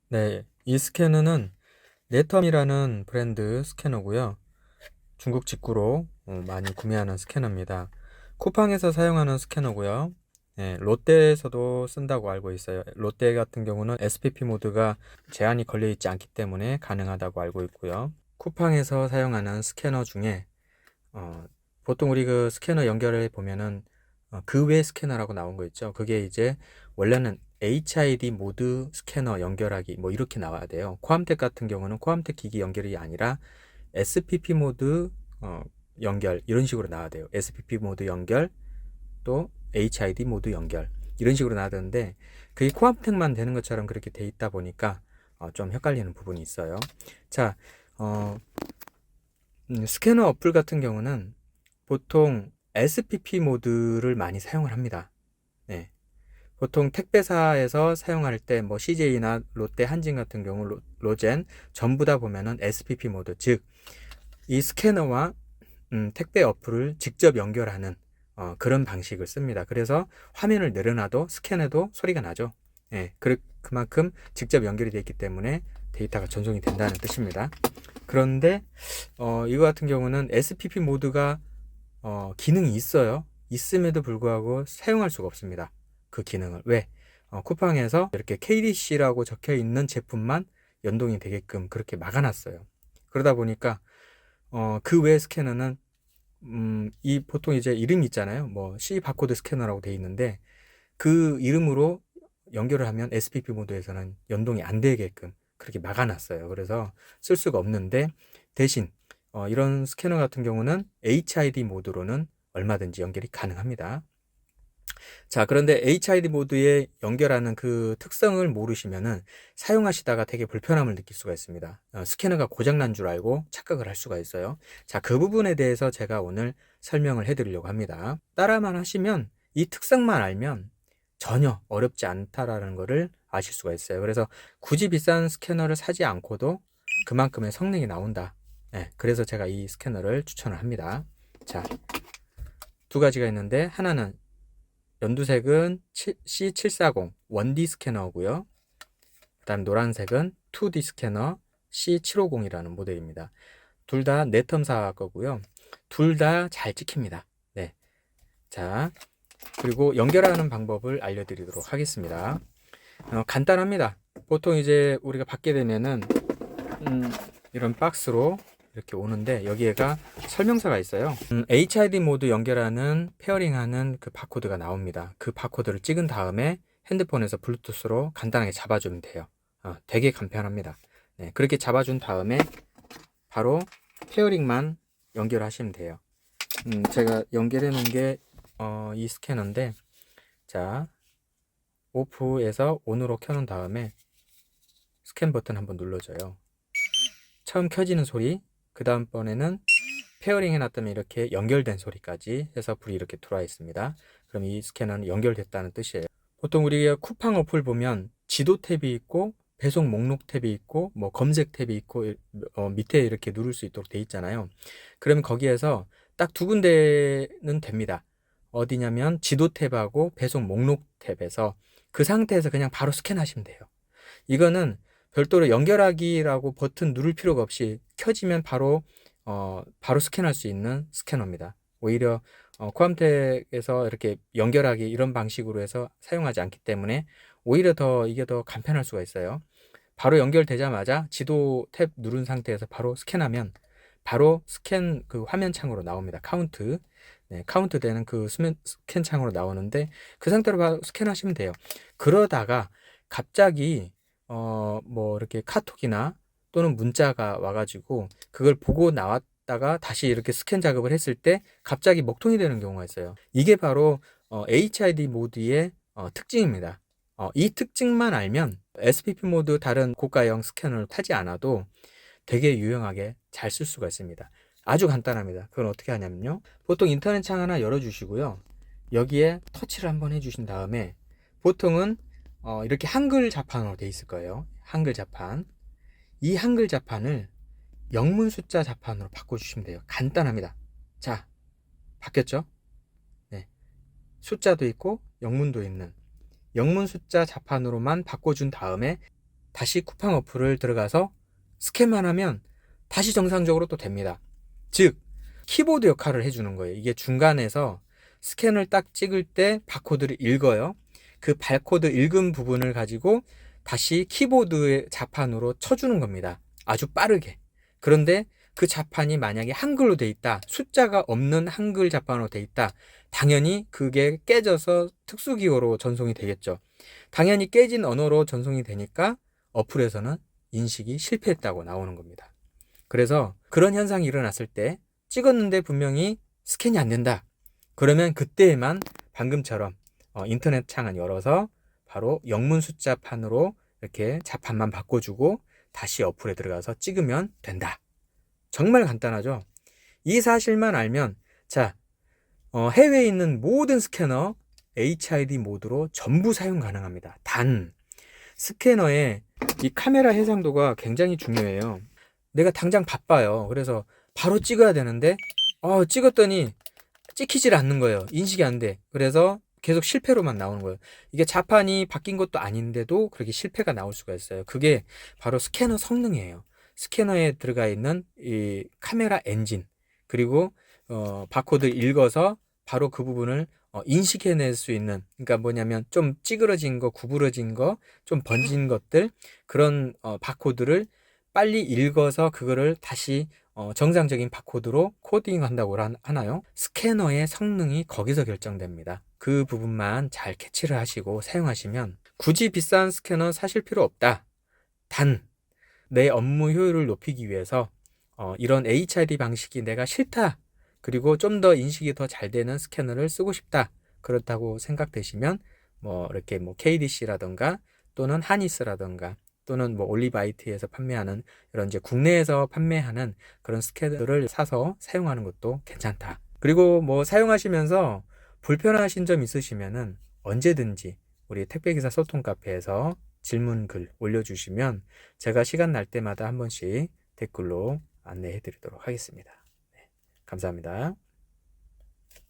네, 이 스캐너는 네텀이라는 브랜드 스캐너고요. 중국 직구로 많이 구매하는 스캐너입니다. 쿠팡에서 사용하는 스캐너고요. 네, 롯데에서도 쓴다고 알고 있어요. 롯데 같은 경우는 SPP 모드가 제한이 걸려 있지 않기 때문에 가능하다고 알고 있고요. 쿠팡에서 사용하는 스캐너 중에 어, 보통 우리 그 스캐너 연결해 보면은 그 외 스캐너라고 나온 거 있죠. 그게 이제 원래는 HID 모드 스캐너 연결하기 뭐 이렇게 나와야 돼요. 코암텍 같은 경우는 코암텍 기기 연결이 아니라 SPP 모드 연결 이런 식으로 나와야 돼요. SPP 모드 연결 또 HID 모드 연결 이런 식으로 나와야 되는데 그게 코암텍만 되는 것처럼 그렇게 돼 있다 보니까 좀 헷갈리는 부분이 있어요. 자, 어, 스캐너 어플 같은 경우는 보통 SPP 모드를 많이 사용을 합니다. 네. 보통 택배사에서 사용할 때 뭐 CJ나 롯데, 한진 같은 경우 로젠 전부 다 보면은 SPP 모드, 즉 이 스캐너와 택배 어플을 직접 연결하는 그런 방식을 씁니다. 그래서 화면을 내려놔도 스캔해도 소리가 나죠. 예, 그만큼 직접 연결이 되어 있기 때문에 데이터가 전송이 된다는 뜻입니다. 그런데 이거 같은 경우는 SPP 모드가 기능이 있어요. 있음에도 불구하고 사용할 수가 없습니다. 그 기능을. 왜? 쿠팡에서 이렇게 KDC라고 적혀 있는 제품만 연동이 되게끔 그렇게 막아놨어요. 그러다 보니까 그 외 스캐너는 이 보통 이제 이름이 있잖아요. 뭐 C 바코드 스캐너라고 돼 있는데 그 이름으로 연결을 하면 SPP 모드에서는 연동이 안 되게끔 그렇게 막아놨어요. 그래서 쓸 수가 없는데 대신 이런 스캐너 같은 경우는 HID 모드로는 얼마든지 연결이 가능합니다. 자, 그런데 HID 모드에 연결하는 그 특성을 모르시면은 사용하시다가 되게 불편함을 느낄 수가 있습니다. 스캐너가 고장난 줄 알고 착각을 할 수가 있어요. 자, 그 부분에 대해서 제가 오늘 설명을 해드리려고 합니다. 따라만 하시면 이 특성만 알면 전혀 어렵지 않다라는 것을 아실 수가 있어요. 그래서 굳이 비싼 스캐너를 사지 않고도 그만큼의 성능이 나온다. 네, 그래서 제가 이 스캐너를 추천을 합니다. 자, 두 가지가 있는데 하나는 연두색은 C740 1D 스캐너고요. 그 다음 노란색은 2D 스캐너 C750이라는 모델입니다. 둘 다 네텀사 거고요. 둘 다 잘 찍힙니다. 네. 자, 그리고 연결하는 방법을 알려드리도록 하겠습니다. 간단합니다. 보통 이제 우리가 받게 되면은 이런 박스로 이렇게 오는데 여기에가 설명서가 있어요. HID 모드 연결하는 페어링하는 그 바코드가 나옵니다. 그 바코드를 찍은 다음에 핸드폰에서 블루투스로 간단하게 잡아주면 돼요. 되게 간편합니다. 네, 그렇게 잡아준 다음에 바로 페어링만 연결하시면 돼요. 제가 연결해 놓은 게 이 스캐너인데 자, 오프에서 온으로 켜놓은 다음에 스캔 버튼 한번 눌러줘요. 처음 켜지는 소리, 그 다음번에는 페어링 해놨다면 이렇게 연결된 소리까지 해서 불이 이렇게 들어와 있습니다. 그럼 이 스캐너는 연결됐다는 뜻이에요. 보통 우리가 쿠팡 어플 보면 지도 탭이 있고 배송 목록 탭이 있고 뭐 검색 탭이 있고 밑에 이렇게 누를 수 있도록 돼 있잖아요. 그러면 거기에서 딱 두 군데는 됩니다. 어디냐면 지도 탭하고 배송 목록 탭에서 그 상태에서 그냥 바로 스캔하시면 돼요. 이거는 별도로 연결하기라고 버튼 누를 필요가 없이 켜지면 바로 스캔할 수 있는 스캐너입니다. 오히려 코암텍에서 이렇게 연결하기 이런 방식으로 해서 사용하지 않기 때문에 오히려 이게 더 간편할 수가 있어요. 바로 연결되자마자 지도 탭 누른 상태에서 바로 스캔하면 바로 스캔 그 화면 창으로 나옵니다. 카운트. 네, 카운트 되는 그 스캔 창으로 나오는데 그 상태로 바로 스캔하시면 돼요. 그러다가 갑자기 뭐 이렇게 카톡이나 또는 문자가 와가지고 그걸 보고 나왔다가 다시 이렇게 스캔 작업을 했을 때 갑자기 먹통이 되는 경우가 있어요. 이게 바로 HID 모드의 특징입니다. 이 특징만 알면 SPP 모드 다른 고가형 스캐너를 타지 않아도 되게 유용하게 잘 쓸 수가 있습니다. 아주 간단합니다. 그건 어떻게 하냐면요. 보통 인터넷 창 하나 열어주시고요. 여기에 터치를 한번 해주신 다음에 보통은 이렇게 한글 자판으로 되어 있을 거예요. 한글 자판. 이 한글 자판을 영문 숫자 자판으로 바꿔주시면 돼요. 간단합니다. 자, 바뀌었죠? 네. 숫자도 있고 영문도 있는 영문 숫자 자판으로만 바꿔준 다음에 다시 쿠팡 어플을 들어가서 스캔만 하면 다시 정상적으로 또 됩니다. 즉 키보드 역할을 해주는 거예요. 이게 중간에서 스캔을 딱 찍을 때 바코드를 읽어요. 그 바코드 읽은 부분을 가지고 다시 키보드의 자판으로 쳐주는 겁니다. 아주 빠르게. 그런데 그 자판이 만약에 한글로 돼 있다, 숫자가 없는 한글 자판으로 돼 있다, 당연히 그게 깨져서 특수기호로 전송이 되겠죠. 당연히 깨진 언어로 전송이 되니까 어플에서는 인식이 실패했다고 나오는 겁니다. 그래서 그런 현상이 일어났을 때 찍었는데 분명히 스캔이 안 된다. 그러면 그때에만 방금처럼 인터넷 창을 열어서 바로 영문 숫자판으로 이렇게 자판만 바꿔주고 다시 어플에 들어가서 찍으면 된다. 정말 간단하죠. 이 사실만 알면 자, 해외에 있는 모든 스캐너 HID 모드로 전부 사용 가능합니다. 단 스캐너의 이 카메라 해상도가 굉장히 중요해요. 내가 당장 바빠요. 그래서 바로 찍어야 되는데 찍었더니 찍히질 않는 거예요. 인식이 안 돼. 그래서 계속 실패로만 나오는 거예요. 이게 자판이 바뀐 것도 아닌데도 그렇게 실패가 나올 수가 있어요. 그게 바로 스캐너 성능이에요. 스캐너에 들어가 있는 이 카메라 엔진, 그리고 바코드 읽어서 바로 그 부분을 인식해낼 수 있는, 그러니까 뭐냐면 좀 찌그러진 거, 구부러진 거, 좀 번진 것들, 그런 바코드를 빨리 읽어서 그거를 다시 정상적인 바코드로 코딩한다고 하나요? 스캐너의 성능이 거기서 결정됩니다. 그 부분만 잘 캐치를 하시고 사용하시면 굳이 비싼 스캐너 사실 필요 없다. 단 내 업무 효율을 높이기 위해서 이런 HID 방식이 내가 싫다, 그리고 좀 더 인식이 더 잘 되는 스캐너를 쓰고 싶다, 그렇다고 생각되시면 이렇게 KDC라던가 또는 하니스라던가 또는 올리바이트에서 판매하는 이런 이제 국내에서 판매하는 그런 스캐너를 사서 사용하는 것도 괜찮다. 그리고 사용하시면서 불편하신 점 있으시면은 언제든지 우리 택배기사 소통 카페에서 질문 글 올려주시면 제가 시간 날 때마다 한 번씩 댓글로 안내해 드리도록 하겠습니다. 네, 감사합니다.